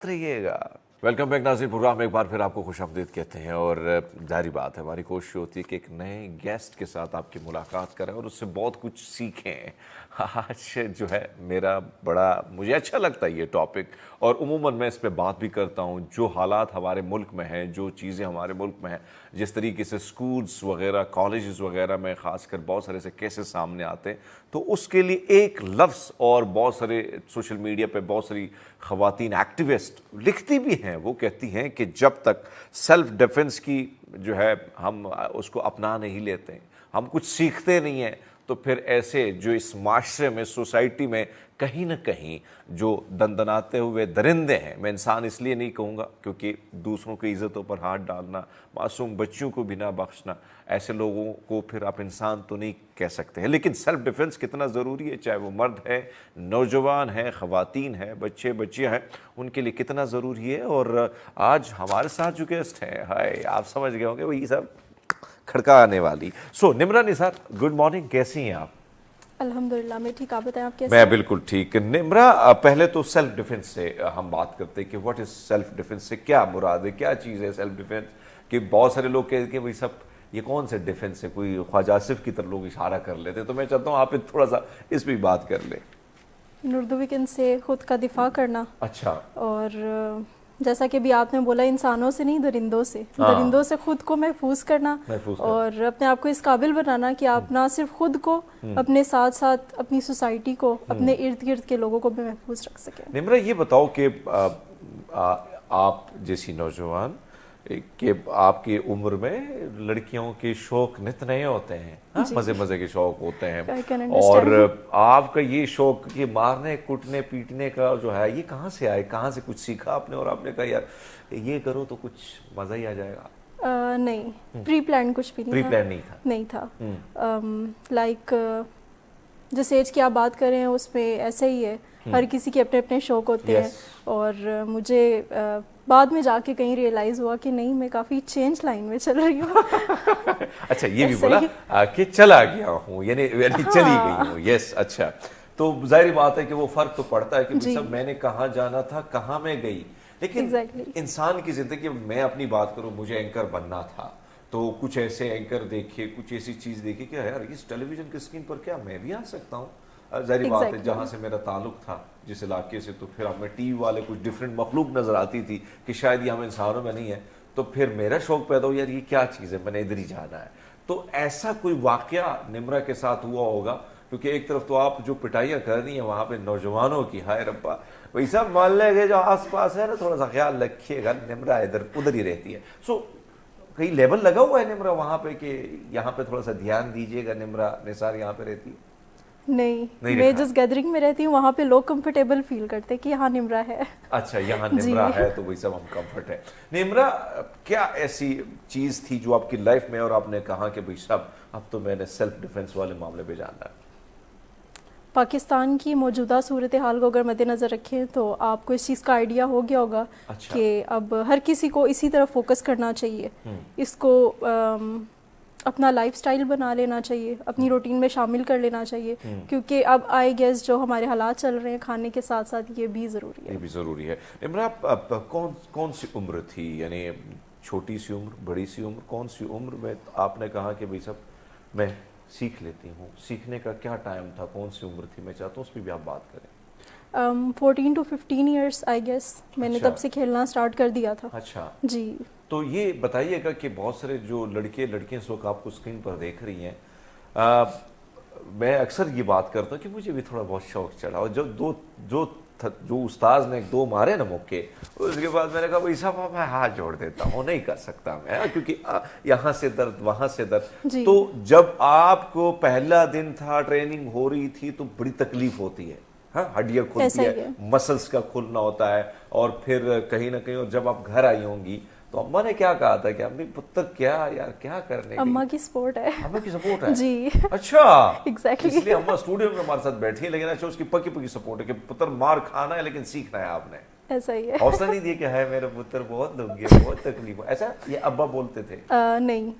रहिएगा। Welcome back नाज़रीन, programme में एक बार फिर आपको खुशामदीद कहते हैं। और जारी बात है, हमारी कोशिश होती है कि एक नए गेस्ट के साथ आपकी मुलाकात करें और उससे बहुत कुछ सीखें। आज जो है मेरा मुझे अच्छा लगता है ये टॉपिक, और उमूमन मैं इस पे बात भी करता हूँ। जो हालात हमारे मुल्क में हैं, जो चीज़ें हमारे मुल्क में हैं, जिस तरीके से स्कूल्स वगैरह, कॉलेजेस वगैरह में ख़ासकर बहुत सारे ऐसे केसेस सामने आते हैं, तो उसके लिए एक लफ्ज़, और बहुत सारे सोशल मीडिया पे बहुत सारी ख़वातीन एक्टिविस्ट लिखती भी हैं, वो कहती हैं कि जब तक सेल्फ डिफेंस की जो है हम उसको अपना नहीं लेते, हम कुछ सीखते नहीं हैं, तो फिर ऐसे जो इस माशरे में, सोसाइटी में कहीं ना कहीं जो दंदनाते हुए दरिंदे हैं, मैं इंसान इसलिए नहीं कहूँगा क्योंकि दूसरों की इज़्ज़तों पर हाथ डालना, मासूम बच्चियों को भी ना बख्शना, ऐसे लोगों को फिर आप इंसान तो नहीं कह सकते हैं। लेकिन सेल्फ डिफेंस कितना ज़रूरी है, चाहे वो मर्द है, नौजवान है, ख़वातीन है, बच्चे बच्चियाँ हैं, उनके लिए कितना ज़रूरी है। और आज हमारे साथ जो गेस्ट हैं, हाय, आप समझ गए होंगे वही सब खड़का आने वाली। निम्रा निसार, गुड मॉर्निंग, कैसी हैं आप? अल्हम्दुलिल्लाह मैं ठीक, आप बताएं आप कैसे मैं हैं? बिल्कुल ठीक। निम्रा, पहले तो सेल्फ डिफेंस से हम बात करते हैं कि व्हाट इज सेल्फ डिफेंस, से क्या मुराद है, क्या चीज़ है सेल्फ डिफेंस? कि बहुत सारे लोग कहते हैं कि भाई सब ये कौन से डिफेंस है, कोई ख्वाजा आसिफ की तरफ लोग इशारा कर लेते हैं। तो मैं चाहता हूँ आप थोड़ा सा इस पर बात कर लें। इन उर्दू वीकेंड से खुद का दिफा करना। अच्छा। और जैसा कि अभी आपने बोला, इंसानों से नहीं, दरिंदों से। हाँ। दरिंदों से खुद को महफूज करना और अपने आप को इस काबिल बनाना कि आप ना सिर्फ खुद को, अपने साथ साथ अपनी सोसाइटी को, अपने इर्द गिर्द के लोगों को भी महफूज रख सकें। निम्रा, ये बताओ कि आप जैसी नौजवान कि आपकी उम्र में लड़कियों के शौक नित नए होते हैं, हाँ? मजे मजे के शौक होते हैं, और आपका ये शौक, ये मारने कूटने पीटने का जो है, ये कहाँ से आए, कहाँ से कुछ सीखा आपने और आपने कहा यार ये करो तो कुछ मजा ही आ जाएगा? नहीं, प्री प्लान कुछ भी नहीं प्री था। प्लान नहीं था। लाइक जिस एज की आप बात कर रहे हैं उसमें ऐसे ही है, हर किसी के अपने अपने शौक होते हैं। और मुझे बाद में जाके कहीं रियलाइज हुआ कि नहीं, मैं काफी चेंज लाइन में चल रही हूँ। अच्छा, ये भी बोला कि चला गया हूँ, यानी चली गई हूँ। यस, अच्छा, तो जाहिर बात है कि वो फर्क तो पड़ता है कि सब मैंने कहाँ जाना था, कहाँ मैं गई। लेकिन इंसान की जिंदगी, मैं अपनी बात करूँ, मुझे एंकर बनना था, तो कुछ ऐसे एंकर देखे, कुछ ऐसी चीज देखी कि यार इस टेलीविजन की स्क्रीन पर क्या मैं भी आ सकता हूँ। जाहिर बात है, जहाँ से मेरा ताल्लुक था जिस इलाके से, तो फिर हमें टीवी वाले कुछ डिफरेंट मखलूक नजर आती थी कि शायद ये हम इंसानों में नहीं है, तो फिर मेरा शौक पैदा हो, यार ये क्या चीज़ है, मैंने इधर ही जाना है। तो ऐसा कोई वाकया निम्रा के साथ हुआ होगा, क्योंकि एक तरफ तो आप जो पिटाइयाँ कर रही हैं वहाँ पे नौजवानों की, हाय रब्बा, वही सब मोहल्ले के जो आस पास है ना, थोड़ा सा ख्याल रखिएगा, निम्रा इधर उधर ही रहती है। कहीं लेबल लगा हुआ है निम्रा वहाँ पे कि यहाँ पे थोड़ा सा ध्यान दीजिएगा, निम्रा निसार यहाँ पे रहती है? नहीं, मैं जिस गैदरिंग में रहती हूँ वहाँ पे लोग कंफर्टेबल फील करते हैं कि यहाँ निम्रा है। अच्छा, यहाँ निम्रा है तो वही सब हम कंफर्ट है। निम्रा, क्या ऐसी चीज थी जो आपकी लाइफ में और आपने कहा कि भाई सब अब तो मैंने सेल्फ डिफेंस वाले मामले पे जानना है? पाकिस्तान की मौजूदा सूरत हाल को अगर मद्देनजर रखें तो आपको इस चीज़ का आइडिया हो गया होगा कि अब हर किसी को इसी तरफ फोकस करना चाहिए, इसको अपना लाइफस्टाइल बना लेना चाहिए, अपनी रूटीन में शामिल कर लेना चाहिए, क्योंकि अब आई गेस जो हमारे हालात चल रहे हैं, खाने के साथ साथ ये भी ज़रूरी है। ये भी ज़रूरी है। इमरा, कौन सी उम्र थी, यानी छोटी सी उम्र, बड़ी सी उम्र, कौन सी उम्र में आपने कहा कि भाई सब मैं सीख लेती हूँ? सीखने का क्या टाइम था, कौन सी उम्र थी? मैं चाहता हूँ उस पर भी आप बात करें। 14 to 15 ईयर्स आई गेस, मैंने तब से खेलना स्टार्ट कर दिया था। अच्छा जी। तो ये बताइएगा कि बहुत सारे जो लड़के लड़कियां इस वक्त आपको स्क्रीन पर देख रही हैं, मैं अक्सर ये बात करता हूँ कि मुझे भी थोड़ा बहुत शौक चढ़ा, और जो उस्ताद ने 2 मारे ना मुक्के, उसके बाद मैंने कहा भाई साहब मैं हाथ जोड़ देता हूँ, नहीं कर सकता मैं, क्योंकि यहाँ से दर्द वहाँ से दर्द। तो जब आपको पहला दिन था, ट्रेनिंग हो रही थी, तो बड़ी तकलीफ होती है, हाँ, हड्डियाँ खुलती है, मसल्स का खुलना होता है, और फिर कहीं ना कहीं, और जब आप घर आई होंगी तो अम्मा ने क्या कहा था कि अम्मी पुत्र क्या यार क्या करने, अम्मा की सपोर्ट है, अम्मा की सपोर्ट है जी। अच्छा, एग्जैक्टली, इसलिए अम्मा स्टूडियो में हमारे साथ बैठी है, लेकिन अच्छा उसकी पक्की पक्की सपोर्ट है कि पुत्र मार खाना है लेकिन सीखना है आपने। ऐसा ही है, हौसला नहीं दिया कि है मेरा पुत्र बहुत दुख गया, बहुत तकलीफ है, ऐसा ये अब्बा बोलते थे? नहीं,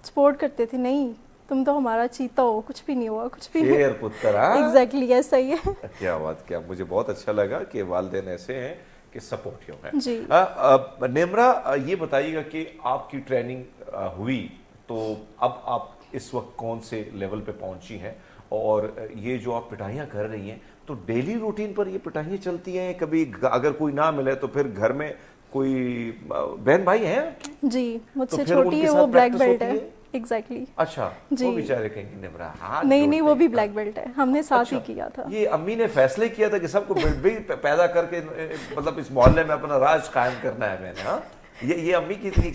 सपोर्ट करते थे, नहीं तुम तो हमारा चीता हो, कुछ भी नहीं हुआ, कुछ भी शेर पुत्र। एग्जैक्टली ऐसा ही है। क्या बात, क्या मुझे बहुत अच्छा लगा कि वालिदैन ऐसे हैं कि सपोर्टिव है जी। निम्रा, ये बताइएगा कि आपकी ट्रेनिंग हुई तो अब आप इस वक्त कौन से लेवल पे पहुंची हैं, और ये जो आप पिटाइयाँ कर रही हैं तो डेली रूटीन पर ये पिटाइयाँ चलती हैं? कभी अगर कोई ना मिले तो फिर घर में कोई बहन भाई हैं? जी, मुझसे तो फिर छोटी उनके है, साथ वो ब्लैक practice बेल्ट होती है। है? एग्जैक्टली अच्छा, जी। वो बेचारे कहेंगे निम्रा हाथ नहीं, वो जोड़ते भी हैं। ब्लैक बेल्ट है, हमने साथ अच्छा, ही किया था। ये अम्मी ने फैसले किया था कि सबको भी पैदा करके मतलब इस मोहल्ले में अपना राज कायम करना है मैंने, हाँ? ये अम्मी की इतनी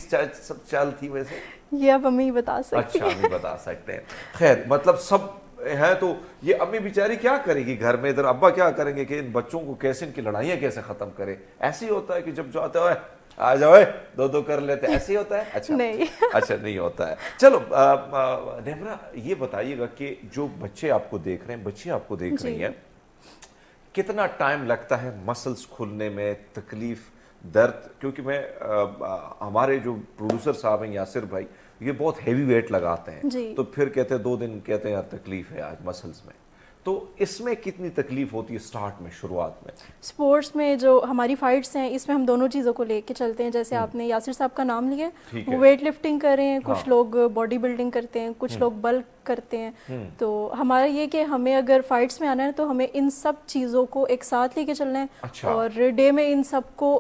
चाल थी वैसे? ये अब अम्मी बता सकती अच्छा, अम्मी बता सकते हैं। खैर, मतलब सब है तो ये अम्मी बेचारी क्या करेगी घर में? इधर अब्बा क्या करेंगे कि इन बच्चों को कैसे, इनकी लड़ाइयाँ कैसे खत्म करे? ऐसे ही होता है कि जब जाते हो आ जाओ दो कर लेते, ऐसे ही होता है? अच्छा नहीं। अच्छा, नहीं होता है। चलो निम्रा, ये बताइएगा कि जो बच्चे आपको देख रहे हैं, बच्चे आपको देख रही हैं, कितना टाइम लगता है मसल्स खुलने में, तकलीफ, दर्द? क्योंकि मैं हमारे जो प्रोड्यूसर साहब हैं यासिर भाई, ये बहुत हैवी वेट लगाते हैं, तो फिर कहते हैं 2 दिन, कहते हैं यार तकलीफ है आज मसल्स में। तो इसमें कितनी तकलीफ होती है स्टार्ट में, शुरुआत में? स्पोर्ट्स में जो हमारी फाइट्स हैं, इसमें हम दोनों चीज़ों को लेके चलते हैं। जैसे आपने यासिर साहब का नाम लिया, वो वेट लिफ्टिंग कर रहे हैं, कुछ लोग बॉडी बिल्डिंग करते हैं, कुछ लोग बल्क करते हैं। तो हमारा ये कि हमें अगर फाइट्स में आना है तो हमें इन सब चीज़ों को एक साथ लेके चलना है। अच्छा। और डे में इन सब को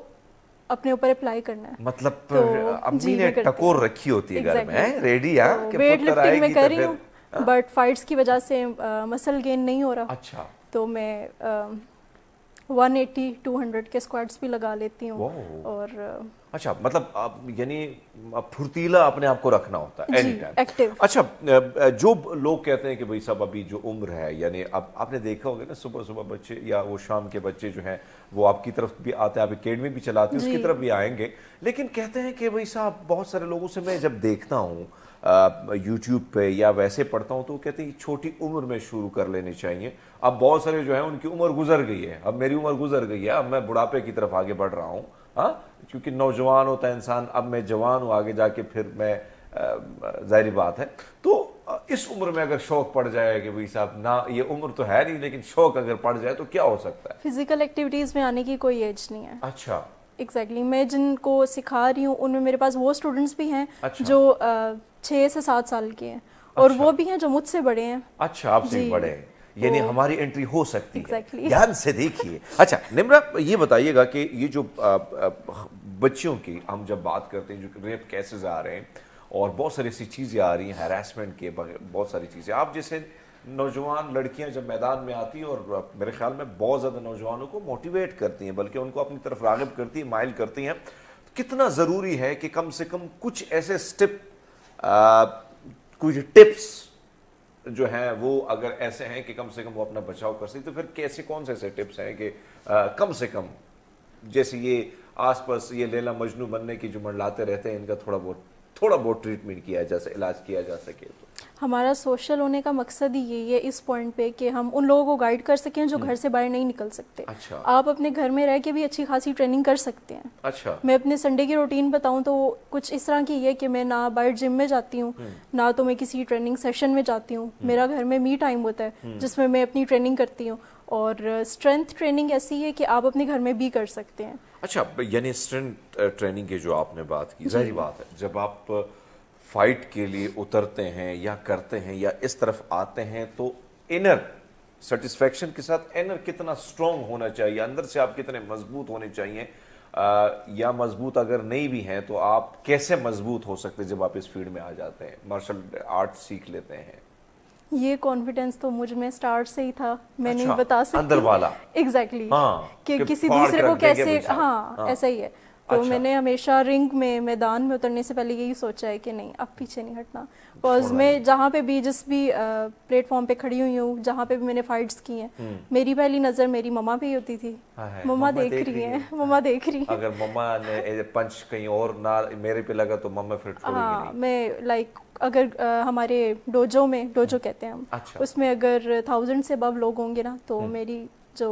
अपने ऊपर अप्लाई करना है। मतलब तो अम्मी ने टकोर रखी होती है घर में, रेडी? वेट लिफ्टिंग में कर रही हूँ, बट फाइट्स की वजह से मसल गेन नहीं हो रहा। अच्छा। तो मैं 180-200 के स्क्वाट्स भी लगा लेती हूँ। और अच्छा, मतलब यानी फुर्तीला अपने आप को रखना होता है एनी टाइम, एक्टिव। अच्छा, जो लोग कहते हैं कि भाई साहब अभी जो उम्र है, यानी अब आपने देखा होगा ना, सुबह सुबह बच्चे या वो शाम के बच्चे जो हैं वो आपकी तरफ भी आते हैं, आप एकेडमी भी चलाते हैं, उसकी तरफ भी आएंगे, लेकिन कहते हैं कि भाई साहब बहुत सारे लोगों से मैं जब देखता हूँ यूट्यूब पे या वैसे पढ़ता हूँ तो कहते हैं छोटी उम्र में शुरू कर लेनी चाहिए। अब बहुत सारे जो है उनकी उम्र गुजर गई है, अब मेरी उम्र गुजर गई है, अब मैं बुढ़ापे की तरफ आगे बढ़ रहा हूँ, हाँ, क्योंकि नौजवान होता है इंसान, अब मैं जवान हूँ, आगे जाके फिर मैं जाहिर बात है। तो इस उम्र में अगर शौक पड़ जाए कि भाई साहब ना, ये उम्र तो है नहीं लेकिन शौक अगर पड़ जाए तो क्या हो सकता है? फिजिकल एक्टिविटीज में आने की कोई एज नहीं है। अच्छा, एग्जैक्टली मैं जिनको सिखा रही हूँ उनमें मेरे पास वो स्टूडेंट्स भी हैं जो 6 से 7 साल के हैं, और वो भी हैं जो मुझसे बड़े हैं। अच्छा, आपसे भी बड़े हैं, यानी हमारी एंट्री हो सकती है। ध्यान से देखिए। अच्छा निम्रा, ये बताइएगा कि ये जो बच्चियों की हम जब बात करते हैं, जो रेप केसेस आ रहे हैं और बहुत सारी ऐसी चीज़ें आ रही हैं, हैरेसमेंट के बहुत सारी चीज़ें, आप जैसे नौजवान लड़कियां जब मैदान में आती हैं और मेरे ख्याल में बहुत ज़्यादा नौजवानों को मोटिवेट करती हैं, बल्कि उनको अपनी तरफ राग़िब करती हैं, माइल करती हैं, कितना ज़रूरी है कि कम से कम कुछ ऐसे कुछ टिप्स जो हैं वो अगर ऐसे हैं कि कम से कम वो अपना बचाव कर सके, तो फिर कैसे, कौन से ऐसे टिप्स हैं कि कम से कम, जैसे ये आसपास ये लैला मजनू बनने की जो मंडलाते रहते हैं, इनका थोड़ा बहुत ट्रीटमेंट किया जा सके, इलाज किया जा सके? तो हमारा सोशल होने का मकसद ही यही है इस पॉइंट पे कि हम उन लोगों को गाइड कर सकें जो घर से बाहर नहीं निकल सकते। अच्छा। आप अपने घर में रह के भी अच्छी खासी ट्रेनिंग कर सकते हैं। अच्छा। मैं अपने संडे की रूटीन बताऊं तो कुछ इस तरह की है कि मैं ना बाहर जिम में जाती हूँ, ना तो मैं किसी ट्रेनिंग सेशन में जाती हूँ। मेरा घर में मी टाइम होता है जिसमें मैं अपनी ट्रेनिंग करती हूँ, और स्ट्रेंथ ट्रेनिंग ऐसी है कि आप अपने घर में भी कर सकते हैं। अच्छा, यानी स्ट्रेंथ ट्रेनिंग की जो आपने बात की, जाहिर बात है जब आप फाइट के लिए उतरते हैं या करते हैं या इस तरफ आते हैं तो इनर सेटिस्फैक्शन के साथ इनर कितना स्ट्रांग होना चाहिए, अंदर से आप कितने मजबूत होने चाहिए, या मजबूत अगर नहीं भी हैं तो आप कैसे मजबूत हो सकते जब आप इस फील्ड में आ जाते हैं, मार्शल आर्ट सीख लेते हैं? ये कॉन्फिडेंस तो मुझ में स्टार्ट से ही था, मैं नहीं बता सकती अंदर वाला। एग्जैक्टली कि किसी फाड़ दूसरे को कैसे, हाँ ऐसा ही है। तो मैंने हमेशा रिंग में, मैदान में उतरने से पहले यही सोचा है कि नहीं, अब पीछे नहीं हटना। बिकॉज मैं जहाँ पे भी, जिस भी प्लेटफॉर्म पे खड़ी हुई हूँ, जहाँ पे भी मैंने फाइट्स की हैं, मेरी पहली नज़र मेरी मम्मा पे ही होती थी। मम्मा देख रही हैं, मम्मा देख रही हैं। अगर मम्मा ने पंच कहीं और ना मेरे पे लगा तो मम्मा फिर छोड़ेगी नहीं। मैं लाइक अगर हमारे डोजो में, डोजो कहते हैं हम, उसमें अगर 1000 से अबव लोग होंगे ना, तो मेरी जो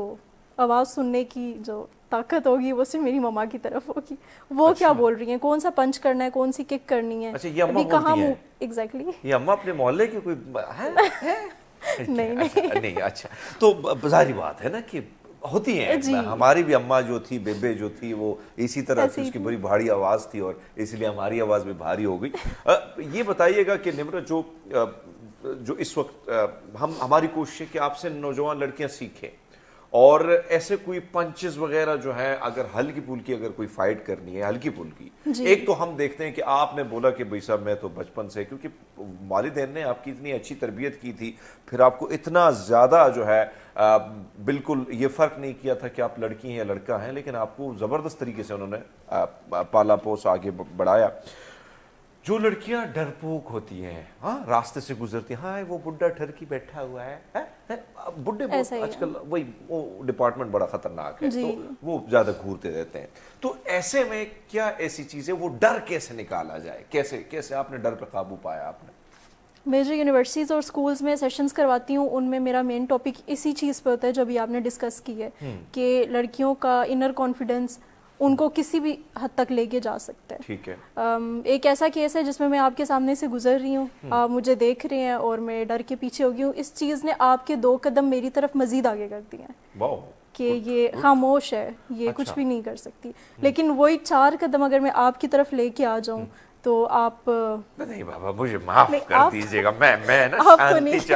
आवाज़ सुनने की जो ताकत होगी वो सिर्फ मेरी मम्मा की तरफ होगी। वो क्या बोल रही हैं, कौन सा पंच करना है, कौन सी किक करनी है। अच्छा, ये अम्मा बोलती हैं? एग्जैक्टली। ये अम्मा अपने मोहल्ले की कोई है? नहीं। अच्छा, नहीं। अच्छा, तो जाहिर बात है ना कि होती हैं। हमारी भी अम्मा जो थी, बेबे जो थी, वो इसी तरह से उसकी बड़ी भारी आवाज थी और इसलिए हमारी आवाज भी भारी हो गई। ये बताइएगा कि निम्रत, जो इस वक्त हमारी कोशिश है कि आपसे नौजवान लड़कियां सीखें और ऐसे कोई पंचेस वगैरह जो है, अगर हल्की फुल्की अगर कोई फाइट करनी है हल्की फुल्की। एक तो हम देखते हैं कि आपने बोला कि भाई साहब मैं तो बचपन से, क्योंकि वालिदैन ने आपकी इतनी अच्छी तरबियत की थी, फिर आपको इतना ज़्यादा जो है बिल्कुल ये फ़र्क नहीं किया था कि आप लड़की हैं या लड़का हैं, लेकिन आपको ज़बरदस्त तरीके से उन्होंने पाला पोस आगे बढ़ाया। जो लड़कियां डरपोक होती हैं, हाँ, रास्ते से गुजरती हैं, हाँ वो बुड्ढा ठरकी बैठा हुआ है, बुड्ढे आजकल वही वो डिपार्टमेंट बड़ा खतरनाक है, तो वो ज्यादा घूरते रहते हैं। तो ऐसे में क्या ऐसी चीजें, वो डर कैसे निकाला जाए, कैसे कैसे आपने डर पर काबू पाया? आपने मेजर यूनिवर्सिटीज़ और स्कूल्स में सेशंस करवाती हूँ, उनमें मेरा मेन टॉपिक इसी चीज़ पे होता है जो अभी आपने डिस्कस की है कि लड़कियों का इनर कॉन्फिडेंस उनको किसी भी हद तक लेके जा सकता है। ठीक है। एक ऐसा केस है जिसमें मैं आपके सामने से गुजर रही हूँ, आप मुझे देख रहे हैं और मैं डर के पीछे हो गई हूँ। इस चीज़ ने आपके 2 कदम मेरी तरफ मजीद आगे कर दिए हैं कि ये खामोश है, ये कुछ भी नहीं कर सकती। लेकिन वही 4 कदम अगर मैं आपकी तरफ लेके आ जाऊँ तो आप नहीं बाबा, मुझे माफ कर दीजिएगा, मैं ना शांति